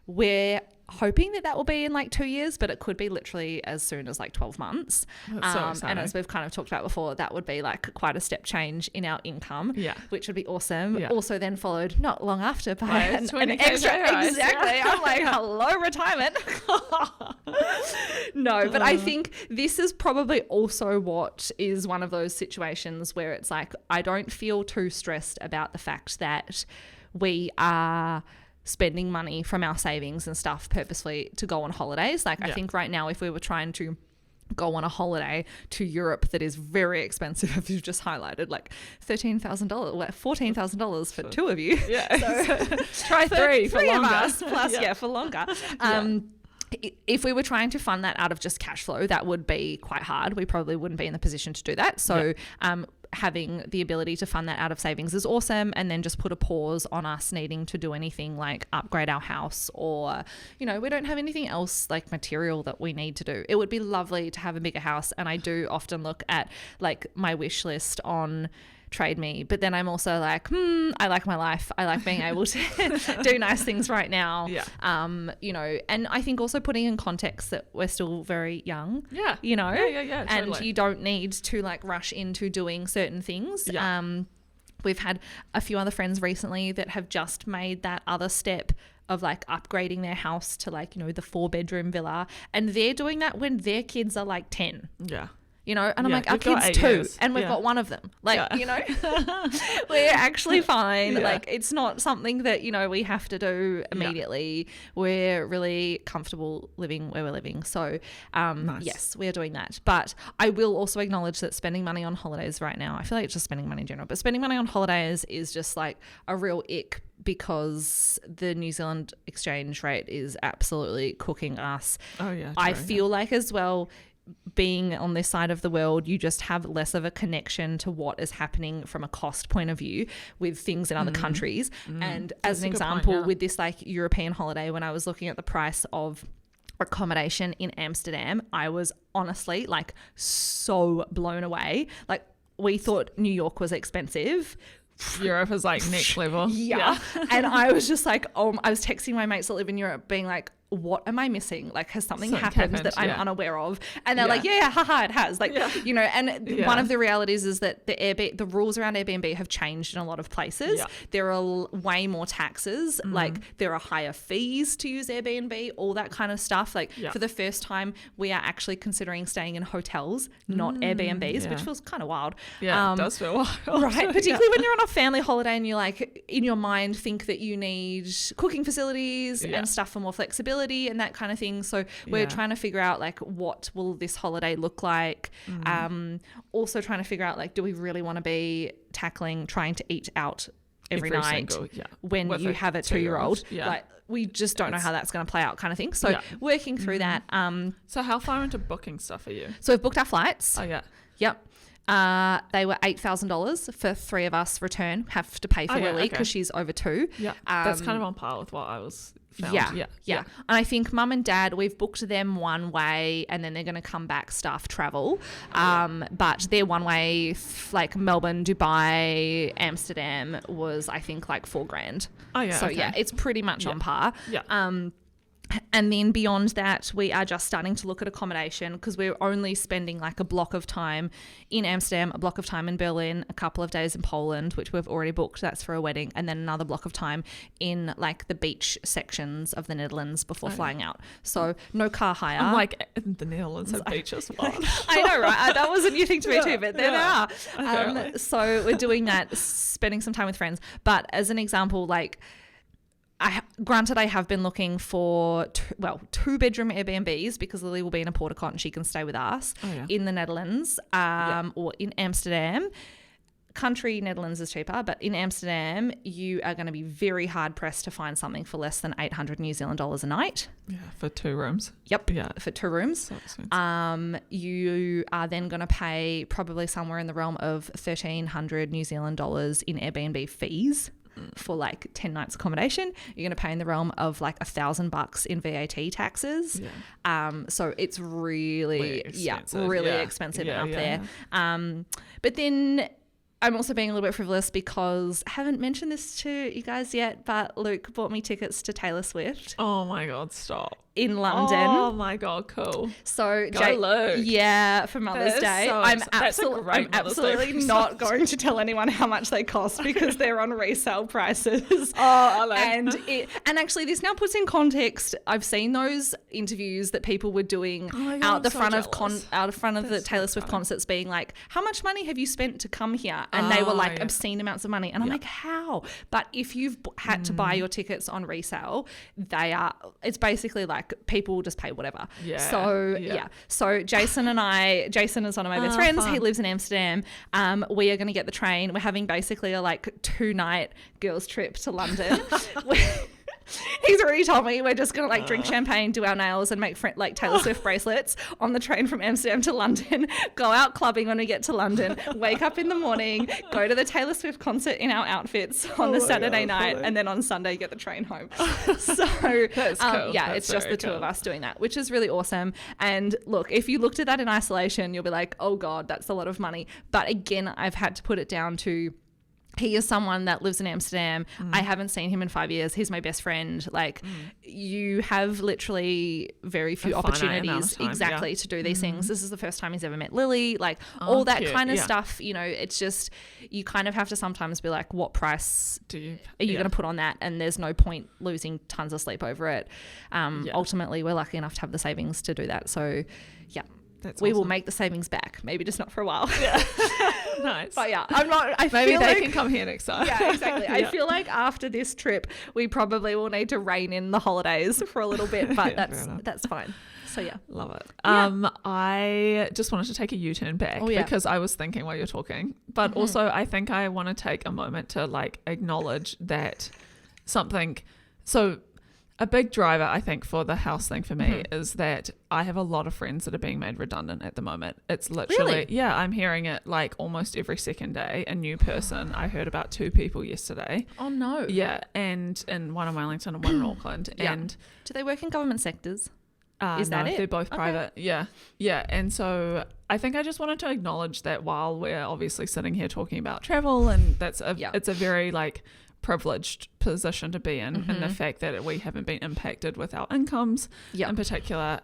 we're hoping that will be in like 2 years, but it could be literally as soon as like 12 months. That's so exciting. And as we've kind of talked about before, that would be like quite a step change in our income, which would be awesome. Yeah. Also then followed not long after by an 20K extra, pay rise. exactly. Yeah. I'm like, hello, retirement. No, but I think this is probably also what is one of those situations where it's like, I don't feel too stressed about the fact that we are spending money from our savings and stuff purposefully to go on holidays. Like I think right now, if we were trying to go on a holiday to Europe that is very expensive, if you've just highlighted like $13,000, $14,000 for two of you. Yeah. So try three for of longer. us, plus for longer. If we were trying to fund that out of just cash flow, that would be quite hard. We probably wouldn't be in the position to do that. So having the ability to fund that out of savings is awesome, and then just put a pause on us needing to do anything like upgrade our house, or we don't have anything else like material that we need to do. It would be lovely to have a bigger house, and I do often look at like my wish list on Trade Me, but then I'm also like, I like my life. I like being able to do nice things right now. And I think also putting in context that we're still very young. Yeah. And Totally. you don't need to like rush into doing certain things. We've had a few other friends recently that have just made that other step of like upgrading their house to like, the 4-bedroom villa, and they're doing that when their kids are like 10. Yeah. And I'm like, our we've got kids 8 2 years. and we've got one of them. Like, we're actually fine. Like, it's not something that, we have to do immediately. We're really comfortable living where we're living. So, Nice. yes, we are doing that. But I will also acknowledge that spending money on holidays right now, I feel like it's just spending money in general, but spending money on holidays is just like a real ick, because the New Zealand exchange rate is absolutely cooking us. Oh, yeah. I true, feel like as well, being on this side of the world, you just have less of a connection to what is happening from a cost point of view with things in other countries. And as an a good point, example, with this like European holiday, when I was looking at the price of accommodation in Amsterdam, I was honestly like so blown away. Like, we thought New York was expensive. Europe is like next level. Yeah. And I was just like, I was texting my mates that live in Europe being like, what am I missing? Like, has something happened that I'm unaware of? And they're like, haha, it has. Like, and one of the realities is that the rules around Airbnb have changed in a lot of places. Yeah. There are way more taxes. Like, there are higher fees to use Airbnb, all that kind of stuff. Like, for the first time, we are actually considering staying in hotels, not Airbnbs, which feels kind of wild. Yeah, it does feel wild. Right. Particularly when you're on a family holiday and you like, in your mind, think that you need cooking facilities and stuff for more flexibility and that kind of thing. So we're trying to figure out like, what will this holiday look like? Also trying to figure out like, do we really want to be trying to eat out every night when With you have a 2-year-old? Yeah. Like, we just don't know how that's going to play out, kind of thing. So working through that. So how far into booking stuff are you? So we've booked our flights. Oh, yeah. Yep. They were $8,000 for 3 of us return. Have to pay for Lily because she's over 2. Yeah. That's kind of on par with what I was found. Yeah. And I think mum and dad, we've booked them one way and then they're going to come back staff travel. But their one way, like Melbourne, Dubai, Amsterdam, was I think like $4,000. Oh, yeah. So okay. it's pretty much on par. Yeah. And then beyond that, we are just starting to look at accommodation because we're only spending like a block of time in Amsterdam, a block of time in Berlin, a couple of days in Poland, which we've already booked. That's for a wedding. And then another block of time in like the beach sections of the Netherlands before flying out. So no car hire. I'm like, the Netherlands have beaches. What? I know, right? That was a new thing to me too, but there they are. Apparently. So we're doing that, spending some time with friends. But as an example, like, granted, I have been looking for two-bedroom Airbnbs because Lily will be in a porta cot and she can stay with us in the Netherlands or in Amsterdam. Country Netherlands is cheaper, but in Amsterdam, you are going to be very hard pressed to find something for less than 800 New Zealand dollars a night. Yeah, for 2 rooms. Yep. Yeah. For 2 rooms. So expensive. You are then going to pay probably somewhere in the realm of 1,300 New Zealand dollars in Airbnb fees for like 10 nights accommodation. You're going to pay in the realm of like $1,000 in VAT taxes. So it's really expensive and up there. But then I'm also being a little bit frivolous because I haven't mentioned this to you guys yet, but Luke bought me tickets to Taylor Swift. Oh my God, stop. In London. Oh my God, cool. So Luke. Yeah, for Mother's Day. I'm absolutely not going to tell anyone how much they cost because they're on resale prices. And actually this now puts in context. I've seen those interviews that people were doing out the front of the Taylor Swift concerts being like, how much money have you spent to come here? And they were like obscene amounts of money. And I'm like, how? But if you've had to buy your tickets on resale, it's basically like people will just pay whatever. So Jason is one of my best friends. Fun. He lives in Amsterdam. We are going to get the train. We're having basically a like 2-night girls trip to London. He's already told me we're just going to like drink champagne, do our nails and make like Taylor Swift bracelets on the train from Amsterdam to London, go out clubbing when we get to London, wake up in the morning, go to the Taylor Swift concert in our outfits on the Saturday night, and then on Sunday get the train home. So That's cool. It's just the two of us doing that, which is really awesome. And look, if you looked at that in isolation, you'll be like, oh God, that's a lot of money. But again, I've had to put it down to he is someone that lives in Amsterdam. I haven't seen him in 5 years. He's my best friend. Like you have literally very few opportunities to do these things. This is the first time he's ever met Lily, like all that kind of stuff. You know, it's just, you kind of have to sometimes be like, what price are you going to put on that? And there's no point losing tons of sleep over it. Ultimately, we're lucky enough to have the savings to do that. So we will make the savings back. Maybe just not for a while. Nice. But I'm not. Maybe they can come here next time. Yeah, exactly. I feel like after this trip, we probably will need to rein in the holidays for a little bit, but that's fine. So love it. I just wanted to take a U-turn back because I was thinking while you're talking, but also I think I want to take a moment to like acknowledge that something. So a big driver, I think, for the house thing for me is that I have a lot of friends that are being made redundant at the moment. It's literally, I'm hearing it like almost every second day. A new person. I heard about 2 people yesterday. Oh no. Yeah, and one in Wellington and one in Auckland. And do they work in government sectors? Is that it? They're both private. Yeah. And so I think I just wanted to acknowledge that while we're obviously sitting here talking about travel, and it's a very like privileged position to be in, and the fact that we haven't been impacted with our incomes in particular,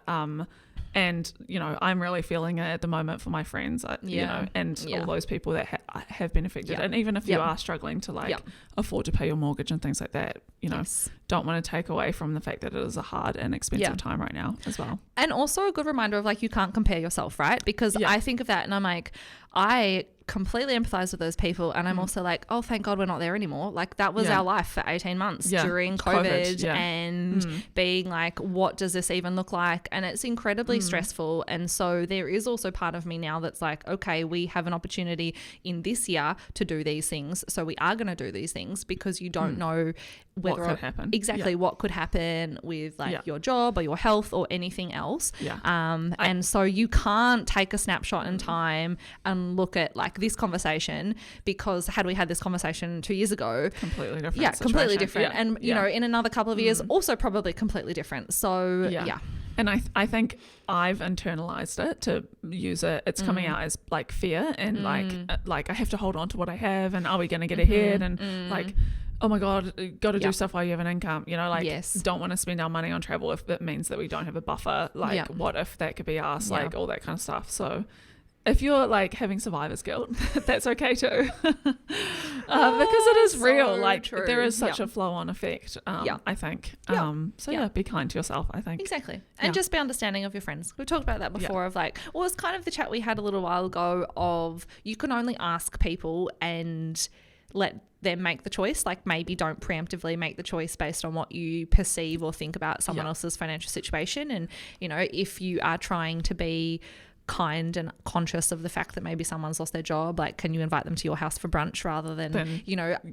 and you know, I'm really feeling it at the moment for my friends, you know, and all those people that have been affected, and even if you are struggling to like afford to pay your mortgage and things like that, you know, don't want to take away from the fact that it is a hard and expensive time right now as well. And also a good reminder of like, you can't compare yourself, right? Because I think of that and I'm like, I completely empathize with those people, and I'm also like, oh, thank God we're not there anymore. Like that was our life for 18 months during COVID and being like, what does this even look like? And it's incredibly stressful. And so there is also part of me now that's like, okay, we have an opportunity in this year to do these things, so we are going to do these things, because you don't know whether what could happen. Exactly what could happen with like your job or your health or anything else. And so you can't take a snapshot in time and look at like this conversation, because had we had this conversation 2 years ago, completely different completely situation. different, and you know, in another couple of years also probably completely different. So and I think I've internalized it to use it. It's coming out as like fear and like I have to hold on to what I have, and are we going to get ahead, and like oh my God, got to do Yep. stuff while you have an income, like Yes. don't want to spend our money on travel if it means that we don't have a buffer. Like Yep. what if that could be us? Yeah. Like all that kind of stuff. So if you're like having survivor's guilt, that's okay too. Because it is real. so Like true. there is such Yeah. a flow on effect, Yeah. I think. Yeah. So Yeah. yeah, be kind to yourself, I think. Exactly. And Yeah. just be understanding of your friends. We talked about that before of like, well, it's kind of the chat we had a little while ago of you can only ask people and let them make the choice. Like maybe don't preemptively make the choice based on what you perceive or think about someone Yeah. else's financial situation. And, if you are trying to be kind and conscious of the fact that maybe someone's lost their job, like can you invite them to your house for brunch rather than Then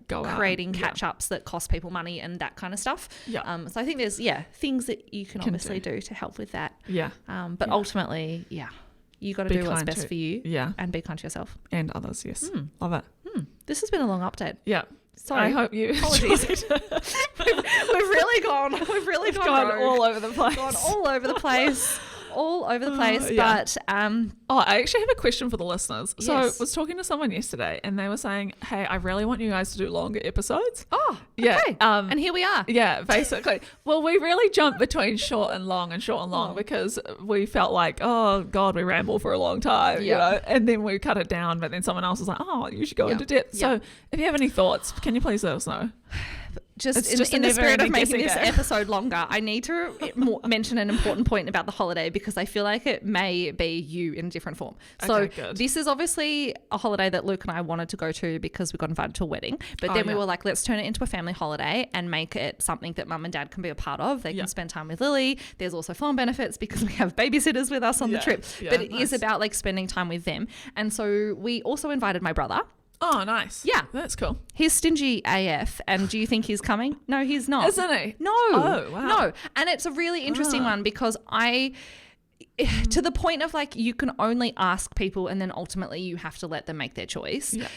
go out. creating Yeah. catch-ups that cost people money and that kind of stuff. Yeah. So I think there's things that you can obviously do. do to help with that. Yeah. But ultimately, you got to Be do what's kind best to- for you Yeah. and be kind to yourself. And others, yes. Love it. This has been a long update. Yeah. Sorry. I hope you Apologies. enjoyed. We've really gone Gone rogue. all over the place. Gone all over the place. All over the place. yeah. But Oh, I actually have a question for the listeners. So I Yes. was talking to someone yesterday and they were saying, hey, I really want you guys to do longer episodes. oh, Yeah, okay. um, And here we are. Yeah, basically. Well, we really jumped between short and long because we felt like, oh, God, we ramble for a long time, Yeah. and then we cut it down. But then someone else was like, oh, you should go Yeah. into depth. Yeah. So if you have any thoughts, can you please let us know? Just It's in, just a in the spirit of never-ending making guessing this game. episode longer, I need to mention an important point about the holiday because I feel like it may be you in a different form. So Okay, good. this is obviously a holiday that Luke and I wanted to go to because we got invited to a wedding. But Oh, then we yeah. were like, let's turn it into a family holiday and make it something that mum and dad can be a part of. They Yeah. can spend time with Lily. There's also flown benefits because we have babysitters with us on the Yeah, trip. yeah, But it is nice. about like spending time with them. And so we also invited my brother. Oh, nice. Yeah. That's cool. He's stingy AF, and do you think he's coming? No, he's not. Isn't he? No. Oh, wow. No. And it's a really interesting one because to the point of like, you can only ask people and then ultimately you have to let them make their choice. Yeah.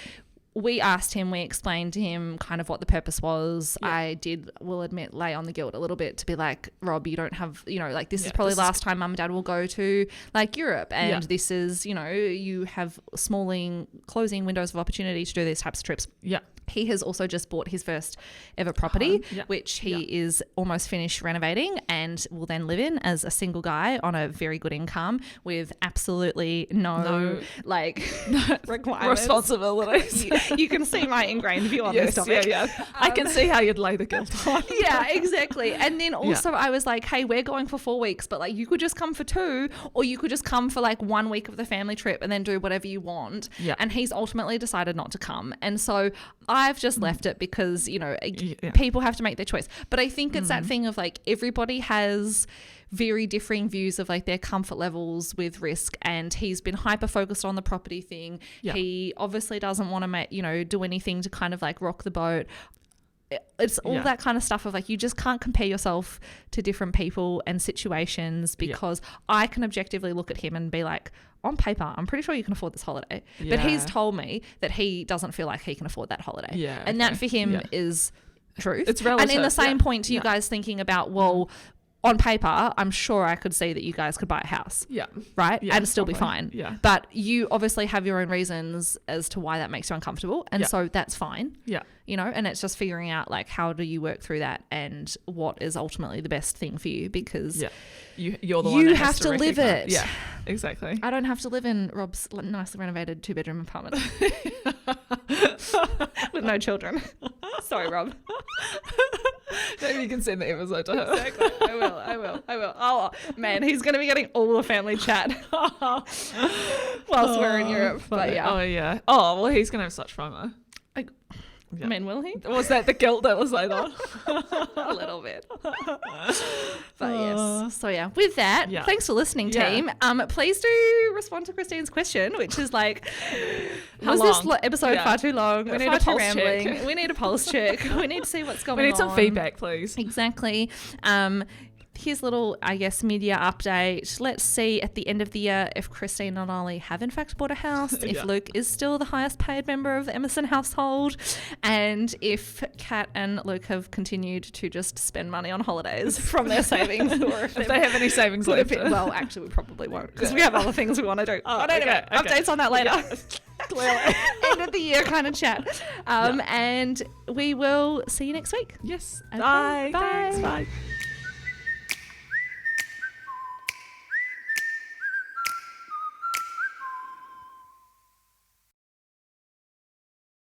We asked him, we explained to him kind of what the purpose was. I will admit, lay on the guilt a little bit to be like, Rob, you don't have, like this is probably this last time mum and dad will go to like Europe. And Yeah. this is, you have closing windows of opportunity to do these types of trips. Yeah. He has also just bought his first ever property, Yeah. which he is almost finished renovating and will then live in as a single guy on a very good income with absolutely no requirements. Responsibilities. You can see my ingrained view on this Yes, topic. yeah. I can see how you'd lay the guilt on. Yeah, exactly. And then also I was like, hey, we're going for 4 weeks, but like you could just come for 2 or you could just come for like 1 week of the family trip and then do whatever you want. Yeah. And he's ultimately decided not to come. And so I've just left it because, Yeah. people have to make their choice. But I think it's that thing of like everybody has very differing views of like their comfort levels with risk, and he's been hyper focused on the property thing. Yeah. He obviously doesn't want to do anything to kind of like rock the boat. It's all Yeah. that kind of stuff of like you just can't compare yourself to different people and situations because I can objectively look at him and be like, on paper, I'm pretty sure you can afford this holiday. But he's Yeah. told me that he doesn't feel like he can afford that holiday. Yeah, And that okay. for him Yeah. is truth. It's And in relative, the same yeah. point to you Yeah. guys thinking about, well, on paper, I'm sure I could see that you guys could buy a house. Yeah. Right? Yeah, and still be probably. fine. Yeah. But you obviously have your own reasons as to why that makes you uncomfortable. And Yeah. so that's fine. Yeah. And it's just figuring out like how do you work through that and what is ultimately the best thing for you, because Yeah. You're the one you that have has to live recognise- it. Yeah. Exactly. I don't have to live in Rob's nicely renovated 2-bedroom apartment with no children. Sorry, Rob. Maybe you can send the episode to her. Exactly. I will. Oh, man, he's going to be getting all the family chat whilst we're in Europe. But yeah. Oh, yeah. Oh, well, he's going to have such FOMO. I mean, will he? Was that the guilt that was like that? A little bit. But yes. So yeah, with that, Yeah. thanks for listening, Yeah. team. Please do respond to Christine's question, which is like, How was this long? episode Yeah. far too long? We need far a too pulse rambling? check. We need a pulse check. We need to see what's going on. We need some feedback, please. Exactly. Here's a little, I guess, media update. Let's see at the end of the year if Christine and Ollie have in fact bought a house, if Yeah. Luke is still the highest paid member of the Emerson household, and if Kat and Luke have continued to just spend money on holidays from their savings, or if If they have any savings left. well, actually, we probably won't because we have other things we want to do. Oh, But anyway, okay. updates on that later. end of the year kind of chat. And we will see you next week. Yes. Okay, Bye. bye. Thanks. Bye.